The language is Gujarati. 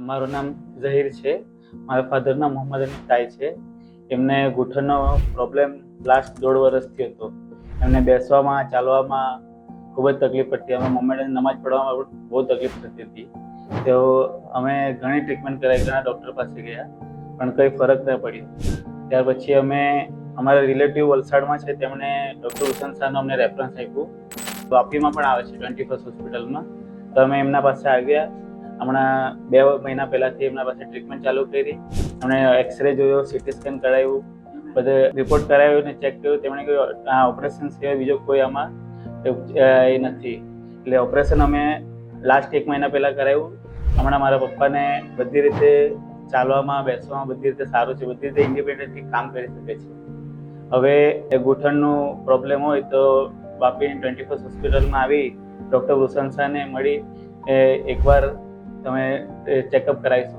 મારું નામ ઝહીર છે. મારા ફાધરના મોહમ્મદ અલી તાઈ છે. એમને ઘૂંટણનો પ્રોબ્લેમ લાસ્ટ 1.5 વર્ષથી હતો. એમને બેસવામાં, ચાલવામાં ખૂબ જ તકલીફ પડતી. અમે મમ્મીને નમાજ પઢવામાં પણ બહુ તકલીફ થતી હતી. તો અમે ઘણી ટ્રીટમેન્ટ કરાવી, ઘણા ડૉક્ટર પાસે ગયા, પણ કંઈ ફરક ન પડ્યો. ત્યાર પછી અમે અમારા રિલેટિવ વલસાડમાં છે, તેમણે ડૉક્ટર હુસેન શાહનું અમને રેફરન્સ આપ્યું. વાપીમાં પણ આવે છે 21st હોસ્પિટલમાં. તો અમે એમના પાસે આવ્યા. હમણાં 2 મહિના પહેલાંથી એમના પાસે ટ્રીટમેન્ટ ચાલુ કરી. એમણે એક્સરે જોયો, સીટી સ્કેન કરાવ્યું, બધે રિપોર્ટ કરાવ્યો અને ચેક કર્યું. તેમણે કહ્યું આ ઓપરેશન સિવાય બીજો કોઈ આમાં એ નથી. એટલે ઓપરેશન અમે લાસ્ટ 1 મહિના પહેલાં કરાવ્યું. હમણાં મારા પપ્પાને બધી રીતે ચાલવામાં, બેસવામાં બધી રીતે સારું છે. બધી રીતે ઇન્ડિપેન્ડન્ટલી કામ કરી શકે છે. હવે એ ઘૂંટણનું પ્રોબ્લેમ હોય તો વાપીની 21st હોસ્પિટલમાં આવી ડૉક્ટર હુસેન શાહને મળી એકવાર તમે ચેકઅપ કરાવી શકો.